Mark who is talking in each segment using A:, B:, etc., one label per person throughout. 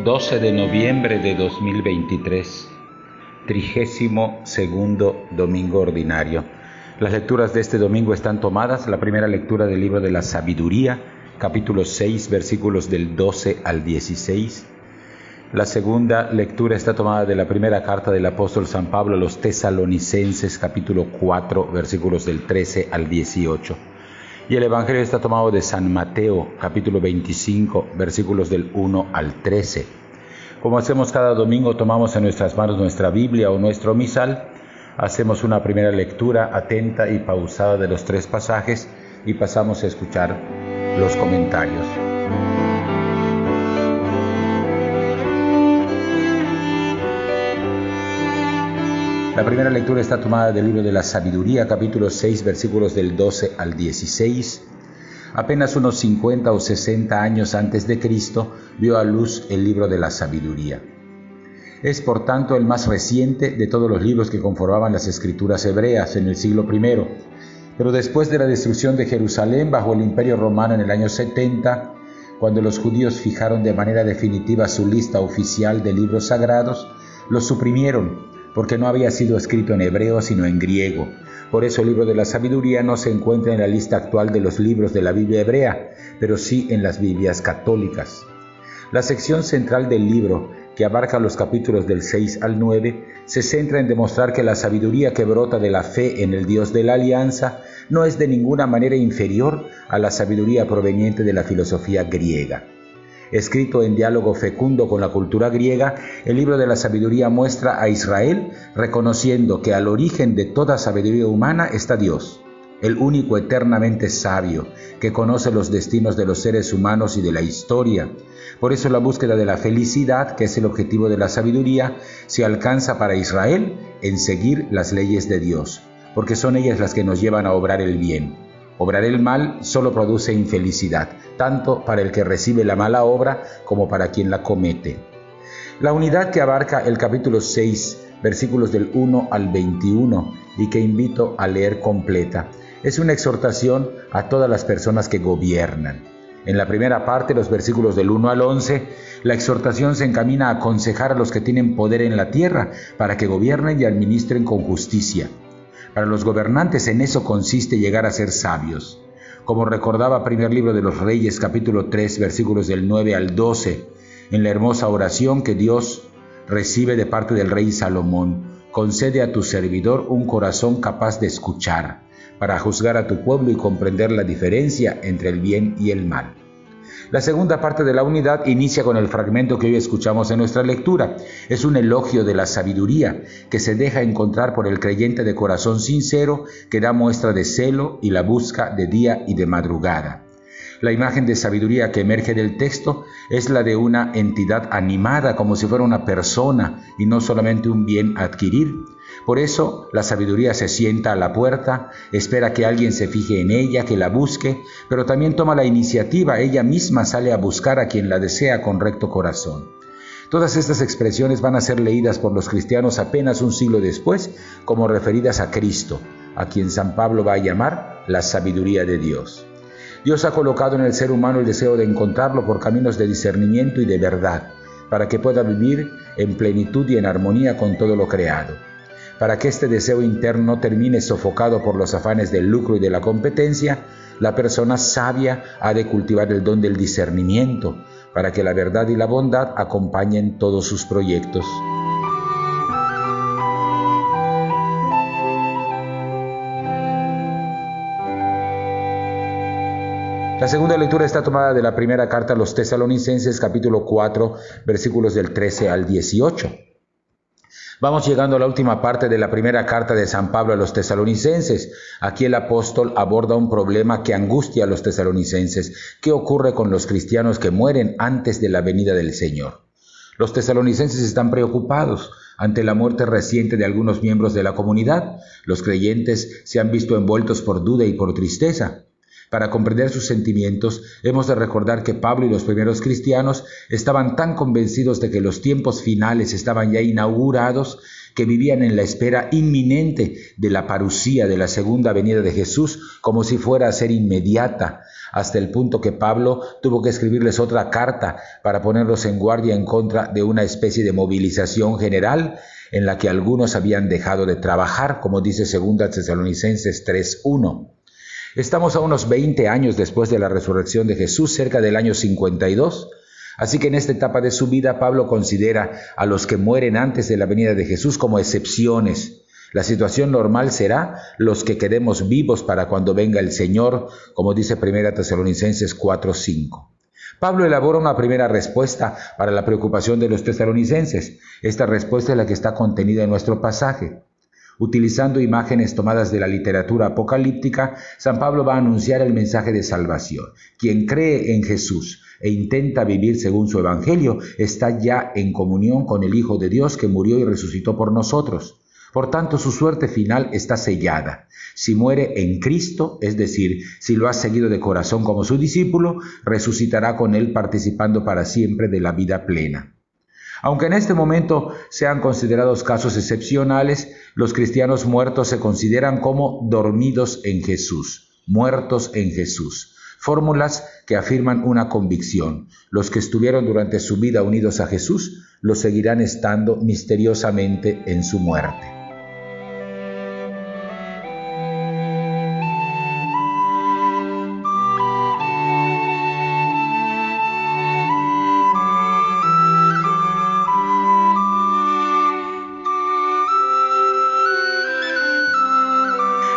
A: 12 de noviembre de 2023, 32º domingo ordinario. Las lecturas de este domingo están tomadas, la primera lectura del libro de la Sabiduría, capítulo 6, versículos del 12 al 16. La segunda lectura está tomada de la primera carta del apóstol San Pablo a los Tesalonicenses, capítulo 4, versículos del 13 al 18. Y el Evangelio está tomado de San Mateo, capítulo 25, versículos del 1 al 13. Como hacemos cada domingo, tomamos en nuestras manos nuestra Biblia o nuestro misal, hacemos una primera lectura atenta y pausada de los tres pasajes y pasamos a escuchar los comentarios. La primera lectura está tomada del libro de la Sabiduría, capítulo 6, versículos del 12 al 16. Apenas unos 50 o 60 años antes de Cristo, vio a luz el libro de la Sabiduría. Es, por tanto, el más reciente de todos los libros que conformaban las escrituras hebreas en el siglo I. Pero después de la destrucción de Jerusalén bajo el Imperio Romano en el año 70, cuando los judíos fijaron de manera definitiva su lista oficial de libros sagrados, los suprimieron, porque no había sido escrito en hebreo sino en griego. Por eso el libro de la Sabiduría no se encuentra en la lista actual de los libros de la Biblia hebrea, pero sí en las Biblias católicas. La sección central del libro, que abarca los capítulos del 6 al 9, se centra en demostrar que la sabiduría que brota de la fe en el Dios de la Alianza no es de ninguna manera inferior a la sabiduría proveniente de la filosofía griega. Escrito en diálogo fecundo con la cultura griega, el libro de la Sabiduría muestra a Israel reconociendo que al origen de toda sabiduría humana está Dios, el único eternamente sabio, que conoce los destinos de los seres humanos y de la historia. Por eso la búsqueda de la felicidad, que es el objetivo de la sabiduría, se alcanza para Israel en seguir las leyes de Dios, porque son ellas las que nos llevan a obrar el bien. Obrar el mal solo produce infelicidad, tanto para el que recibe la mala obra como para quien la comete. La unidad que abarca el capítulo 6, versículos del 1 al 21, y que invito a leer completa, es una exhortación a todas las personas que gobiernan. En la primera parte, los versículos del 1 al 11, la exhortación se encamina a aconsejar a los que tienen poder en la tierra para que gobiernen y administren con justicia. Para los gobernantes en eso consiste llegar a ser sabios. Como recordaba primer libro de los Reyes, capítulo 3, versículos del 9 al 12, en la hermosa oración que Dios recibe de parte del rey Salomón: concede a tu servidor un corazón capaz de escuchar, para juzgar a tu pueblo y comprender la diferencia entre el bien y el mal. La segunda parte de la unidad inicia con el fragmento que hoy escuchamos en nuestra lectura. Es un elogio de la sabiduría que se deja encontrar por el creyente de corazón sincero, que da muestra de celo y la busca de día y de madrugada. La imagen de sabiduría que emerge del texto es la de una entidad animada, como si fuera una persona y no solamente un bien a adquirir. Por eso la sabiduría se sienta a la puerta, espera que alguien se fije en ella, que la busque, pero también toma la iniciativa, ella misma sale a buscar a quien la desea con recto corazón. Todas estas expresiones van a ser leídas por los cristianos apenas un siglo después como referidas a Cristo, a quien San Pablo va a llamar la sabiduría de Dios. Dios ha colocado en el ser humano el deseo de encontrarlo por caminos de discernimiento y de verdad, para que pueda vivir en plenitud y en armonía con todo lo creado. Para que este deseo interno termine sofocado por los afanes del lucro y de la competencia, la persona sabia ha de cultivar el don del discernimiento, para que la verdad y la bondad acompañen todos sus proyectos. La segunda lectura está tomada de la primera carta a los Tesalonicenses, capítulo 4, versículos del 13 al 18. Vamos llegando a la última parte de la primera carta de San Pablo a los Tesalonicenses. Aquí el apóstol aborda un problema que angustia a los tesalonicenses. ¿Qué ocurre con los cristianos que mueren antes de la venida del Señor? Los tesalonicenses están preocupados ante la muerte reciente de algunos miembros de la comunidad. Los creyentes se han visto envueltos por duda y por tristeza. Para comprender sus sentimientos, hemos de recordar que Pablo y los primeros cristianos estaban tan convencidos de que los tiempos finales estaban ya inaugurados, que vivían en la espera inminente de la parusía, de la segunda venida de Jesús, como si fuera a ser inmediata, hasta el punto que Pablo tuvo que escribirles otra carta para ponerlos en guardia en contra de una especie de movilización general en la que algunos habían dejado de trabajar, como dice 2 Tesalonicenses 3:1. Estamos a unos 20 años después de la resurrección de Jesús, cerca del año 52, así que en esta etapa de su vida Pablo considera a los que mueren antes de la venida de Jesús como excepciones. La situación normal será los que quedemos vivos para cuando venga el Señor, como dice 1 Tesalonicenses 4:5. Pablo elabora una primera respuesta para la preocupación de los tesalonicenses. Esta respuesta es la que está contenida en nuestro pasaje. Utilizando imágenes tomadas de la literatura apocalíptica, San Pablo va a anunciar el mensaje de salvación. Quien cree en Jesús e intenta vivir según su evangelio está ya en comunión con el Hijo de Dios que murió y resucitó por nosotros. Por tanto, su suerte final está sellada. Si muere en Cristo, es decir, si lo ha seguido de corazón como su discípulo, resucitará con él participando para siempre de la vida plena. Aunque en este momento sean considerados casos excepcionales, los cristianos muertos se consideran como dormidos en Jesús, muertos en Jesús. Fórmulas que afirman una convicción. Los que estuvieron durante su vida unidos a Jesús, lo seguirán estando misteriosamente en su muerte.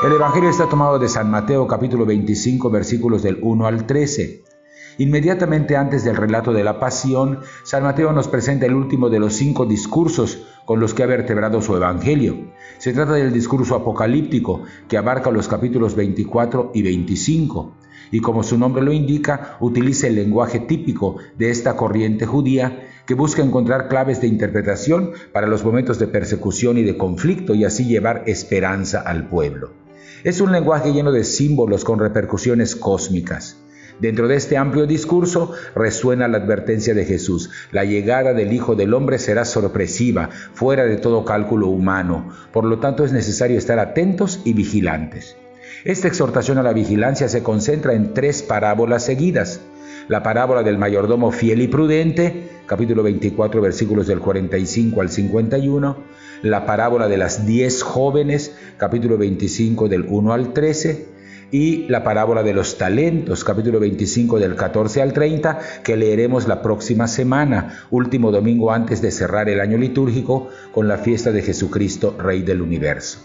A: El Evangelio está tomado de San Mateo capítulo 25 versículos del 1 al 13. Inmediatamente antes del relato de la pasión, San Mateo nos presenta el último de los 5 discursos con los que ha vertebrado su Evangelio. Se trata del discurso apocalíptico que abarca los capítulos 24 y 25. Y como su nombre lo indica, utiliza el lenguaje típico de esta corriente judía que busca encontrar claves de interpretación para los momentos de persecución y de conflicto y así llevar esperanza al pueblo. Es un lenguaje lleno de símbolos con repercusiones cósmicas. Dentro de este amplio discurso resuena la advertencia de Jesús. La llegada del Hijo del Hombre será sorpresiva, fuera de todo cálculo humano. Por lo tanto, es necesario estar atentos y vigilantes. Esta exhortación a la vigilancia se concentra en 3 parábolas seguidas. La parábola del mayordomo fiel y prudente, capítulo 24, versículos del 45 al 51. La parábola de las 10 jóvenes, capítulo 25, del 1 al 13. Y la parábola de los talentos, capítulo 25, del 14 al 30, que leeremos la próxima semana, último domingo antes de cerrar el año litúrgico con la fiesta de Jesucristo, Rey del Universo.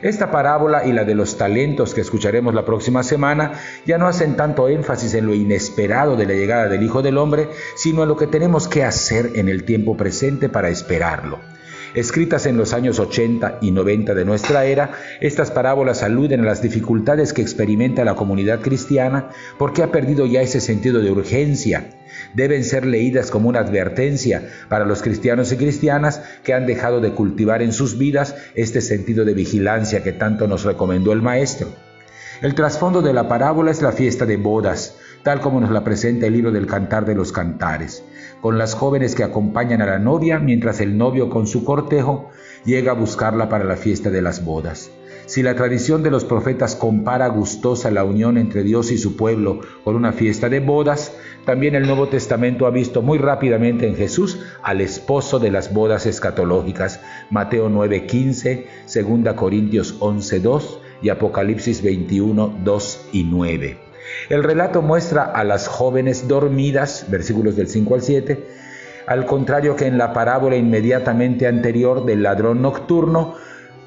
A: Esta parábola y la de los talentos que escucharemos la próxima semana ya no hacen tanto énfasis en lo inesperado de la llegada del Hijo del Hombre, sino en lo que tenemos que hacer en el tiempo presente para esperarlo. Escritas en los años 80 y 90 de nuestra era, estas parábolas aluden a las dificultades que experimenta la comunidad cristiana porque ha perdido ya ese sentido de urgencia. Deben ser leídas como una advertencia para los cristianos y cristianas que han dejado de cultivar en sus vidas este sentido de vigilancia que tanto nos recomendó el Maestro. El trasfondo de la parábola es la fiesta de bodas, tal como nos la presenta el libro del Cantar de los Cantares, con las jóvenes que acompañan a la novia mientras el novio con su cortejo llega a buscarla para la fiesta de las bodas. Si la tradición de los profetas compara gustosa la unión entre Dios y su pueblo con una fiesta de bodas, también el Nuevo Testamento ha visto muy rápidamente en Jesús al esposo de las bodas escatológicas, Mateo 9:15, 2 Corintios 11:2 y Apocalipsis 21, 2 y 9. El relato muestra a las jóvenes dormidas, versículos del 5 al 7, al contrario que en la parábola inmediatamente anterior del ladrón nocturno.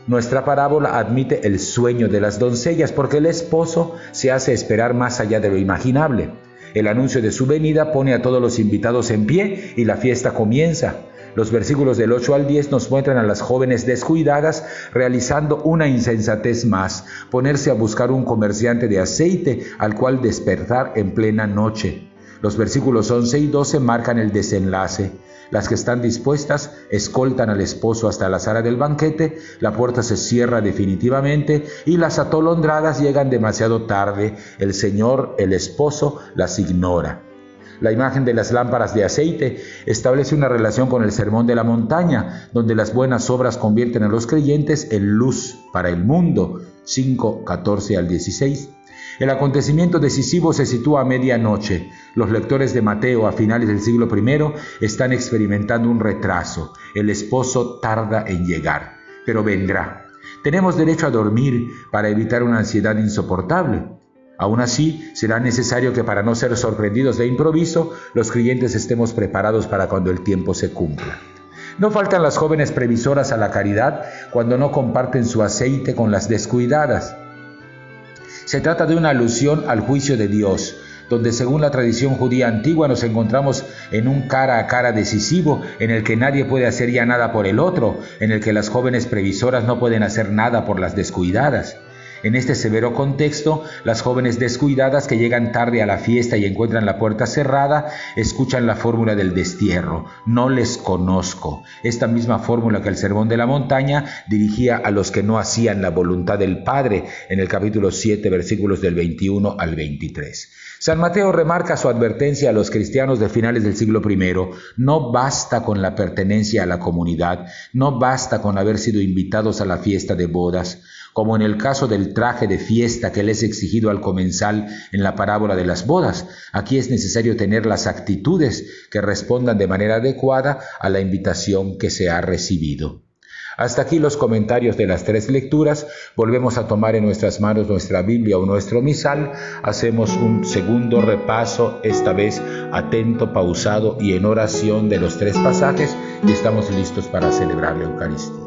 A: Nuestra parábola admite el sueño de las doncellas porque el esposo se hace esperar más allá de lo imaginable. El anuncio de su venida pone a todos los invitados en pie y la fiesta comienza. Los versículos del 8 al 10 nos muestran a las jóvenes descuidadas realizando una insensatez más, ponerse a buscar un comerciante de aceite al cual despertar en plena noche. Los versículos 11 y 12 marcan el desenlace. Las que están dispuestas escoltan al esposo hasta la sala del banquete, la puerta se cierra definitivamente y las atolondradas llegan demasiado tarde. El Señor, el esposo, las ignora. La imagen de las lámparas de aceite establece una relación con el Sermón de la Montaña, donde las buenas obras convierten a los creyentes en luz para el mundo, 5:14 al 16. El acontecimiento decisivo se sitúa a medianoche. Los lectores de Mateo a finales del siglo I están experimentando un retraso. El esposo tarda en llegar, pero vendrá. Tenemos derecho a dormir para evitar una ansiedad insoportable. Aún así, será necesario que para no ser sorprendidos de improviso, los creyentes estemos preparados para cuando el tiempo se cumpla. No faltan las jóvenes previsoras a la caridad cuando no comparten su aceite con las descuidadas. Se trata de una alusión al juicio de Dios, donde según la tradición judía antigua nos encontramos en un cara a cara decisivo en el que nadie puede hacer ya nada por el otro, en el que las jóvenes previsoras no pueden hacer nada por las descuidadas. En este severo contexto, las jóvenes descuidadas que llegan tarde a la fiesta y encuentran la puerta cerrada, escuchan la fórmula del destierro: no les conozco. Esta misma fórmula que el Sermón de la Montaña dirigía a los que no hacían la voluntad del Padre, en el capítulo 7, versículos del 21 al 23. San Mateo remarca su advertencia a los cristianos de finales del siglo I. No basta con la pertenencia a la comunidad, no basta con haber sido invitados a la fiesta de bodas. Como en el caso del traje de fiesta que les es exigido al comensal en la parábola de las bodas, aquí es necesario tener las actitudes que respondan de manera adecuada a la invitación que se ha recibido. Hasta aquí los comentarios de las 3 lecturas. Volvemos a tomar en nuestras manos nuestra Biblia o nuestro misal. Hacemos un segundo repaso, esta vez atento, pausado y en oración de los 3 pasajes, y estamos listos para celebrar la Eucaristía.